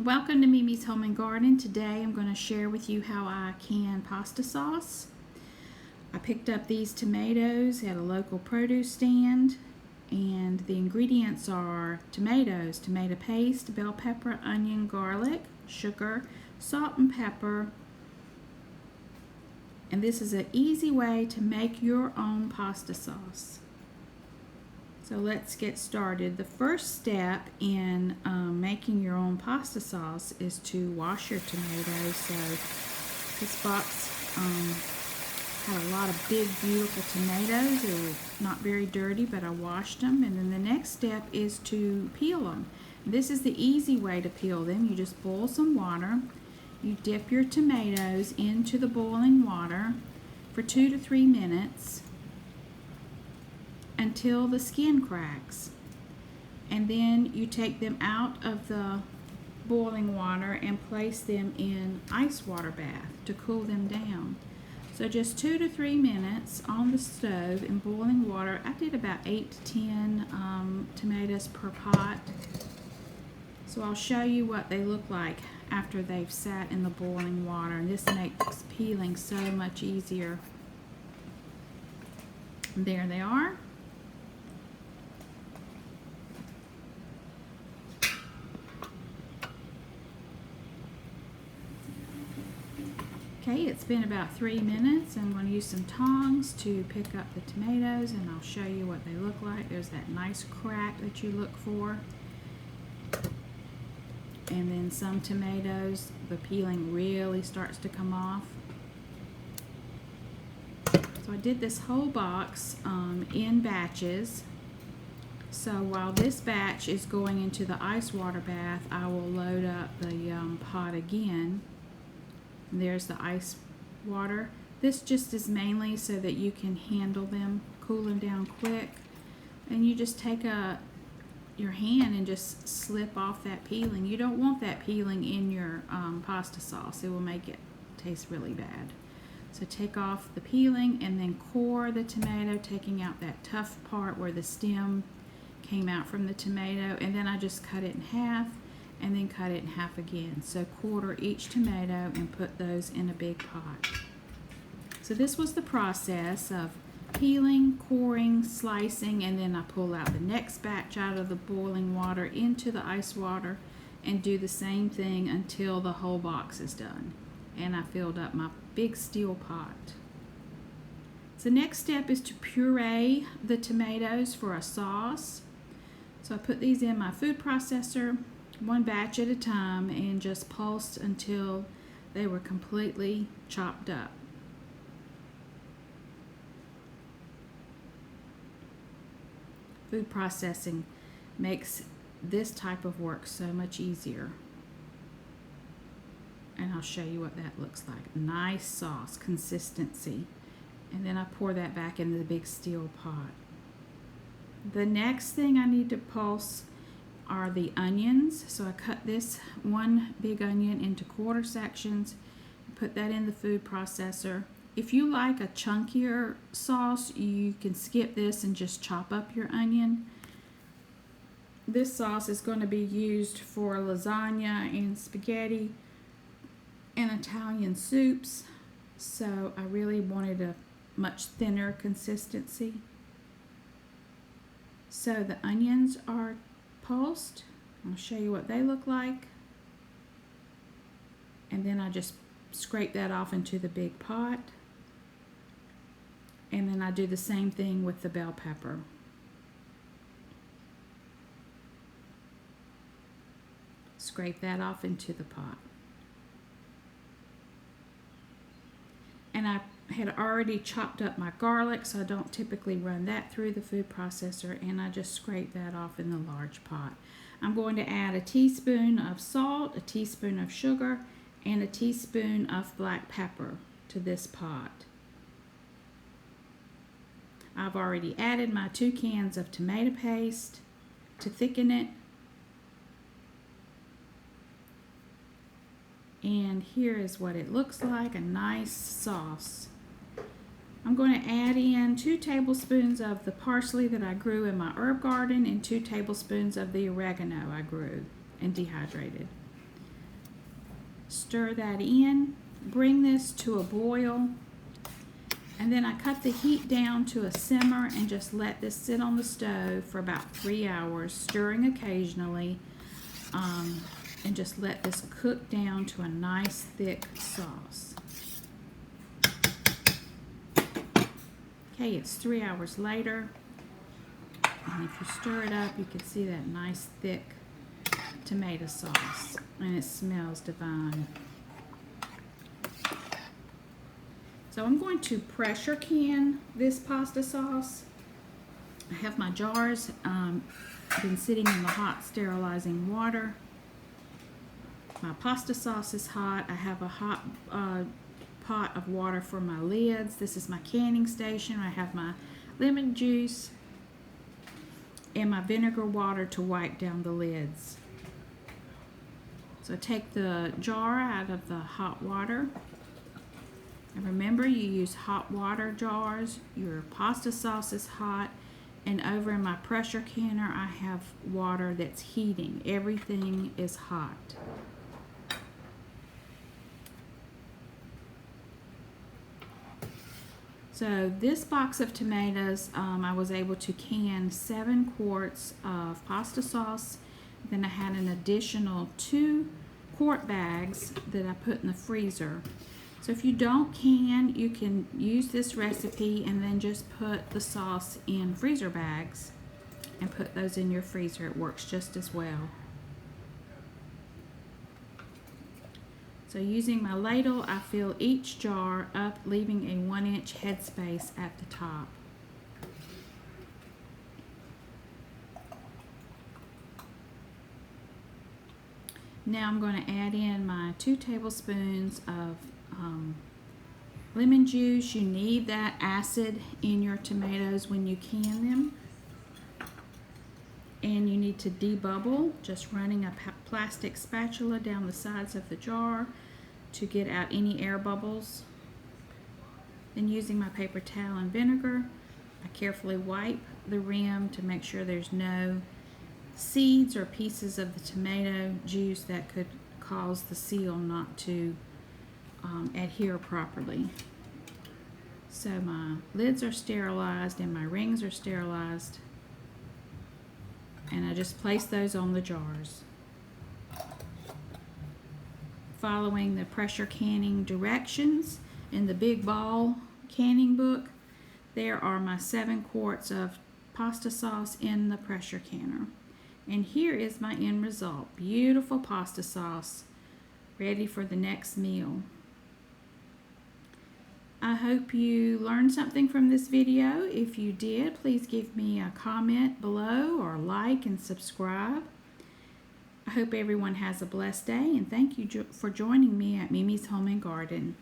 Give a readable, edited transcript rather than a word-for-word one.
Welcome to Mimi's Home and Garden. Today I'm going to share with you how I can pasta sauce. I picked up these tomatoes at a local produce stand, and the ingredients are tomatoes, tomato paste, bell pepper, onion, garlic, sugar, salt and pepper. And this is an easy way to make your own pasta sauce. So let's get started. The first step in making your own pasta sauce is to wash your tomatoes. So this box had a lot of big, beautiful tomatoes. They were not very dirty, but I washed them. And then the next step is to peel them. This is the easy way to peel them. You just boil some water. You dip your tomatoes into the boiling water for 2 to 3 minutes until the skin cracks, and then you take them out of the boiling water and place them in ice water bath to cool them down. So just 2 to 3 minutes on the stove in boiling water. I did about 8 to 10 tomatoes per pot. So I'll show you what they look like after they've sat in the boiling water, and this makes peeling so much easier. And there they are. Okay, it's been about 3 minutes. I'm going to use some tongs to pick up the tomatoes, and I'll show you what they look like. There's that nice crack that you look for. And then some tomatoes, the peeling really starts to come off. So I did this whole box in batches. So while this batch is going into the ice water bath, I will load up the pot again. And there's the ice water. This just is mainly so that you can handle them, cool them down quick. And you just take your hand and just slip off that peeling. You don't want that peeling in your pasta sauce. It will make it taste really bad. So take off the peeling and then core the tomato, taking out that tough part where the stem came out from the tomato. And then I just cut it in half and then cut it in half again. So quarter each tomato and put those in a big pot. So this was the process of peeling, coring, slicing, and then I pull out the next batch out of the boiling water into the ice water and do the same thing until the whole box is done. And I filled up my big steel pot. So next step is to puree the tomatoes for a sauce. So I put these in my food processor, one batch at a time, and just pulsed until they were completely chopped up. Food processing makes this type of work so much easier. And I'll show you what that looks like. Nice sauce consistency. And then I pour that back into the big steel pot. The next thing I need to pulse are the onions. So I cut this one big onion into quarter sections, put that in the food processor. If you like a chunkier sauce, you can skip this and just chop up your onion. This sauce is going to be used for lasagna and spaghetti and Italian soups, so I really wanted a much thinner consistency. So the onions are pulsed. I'll show you what they look like. And then I just scrape that off into the big pot. And then I do the same thing with the bell pepper. Scrape that off into the pot. And I had already chopped up my garlic, so I don't typically run that through the food processor, and I just scrape that off in the large pot. I'm going to add a teaspoon of salt, a teaspoon of sugar, and a teaspoon of black pepper to this pot. I've already added my 2 cans of tomato paste to thicken it. And here is what it looks like, a nice sauce. I'm going to add in 2 tablespoons of the parsley that I grew in my herb garden and 2 tablespoons of the oregano I grew and dehydrated. Stir that in, bring this to a boil, and then I cut the heat down to a simmer and just let this sit on the stove for about 3 hours, stirring occasionally, and just let this cook down to a nice thick sauce. Okay, it's 3 hours later, and if you stir it up, you can see that nice thick tomato sauce, and it smells divine. So I'm going to pressure can this pasta sauce. I have my jars been sitting in the hot sterilizing water. My pasta sauce is hot. I have a hot pot of water for my lids. This is my canning station. I have my lemon juice and my vinegar water to wipe down the lids. So take the jar out of the hot water. And remember, you use hot water jars. Your pasta sauce is hot. And over in my pressure canner, I have water that's heating. Everything is hot. So this box of tomatoes, I was able to can 7 quarts of pasta sauce. Then I had an additional 2 quart bags that I put in the freezer. So if you don't can, you can use this recipe and then just put the sauce in freezer bags and put those in your freezer. It works just as well. So using my ladle, I fill each jar up, leaving a 1-inch headspace at the top. Now I'm going to add in my 2 tablespoons of lemon juice. You need that acid in your tomatoes when you can them. And you need to debubble, just running a plastic spatula down the sides of the jar to get out any air bubbles. Then using my paper towel and vinegar, I carefully wipe the rim to make sure there's no seeds or pieces of the tomato juice that could cause the seal not to adhere properly. So my lids are sterilized and my rings are sterilized, and I just place those on the jars. Following the pressure canning directions in the big ball canning book, there are my 7 quarts of pasta sauce in the pressure canner. And here is my end result. Beautiful pasta sauce, ready for the next meal. I hope you learned something from this video. If you did, please give me a comment below or like and subscribe. I hope everyone has a blessed day, and thank you for joining me at Mimi's Home and Garden.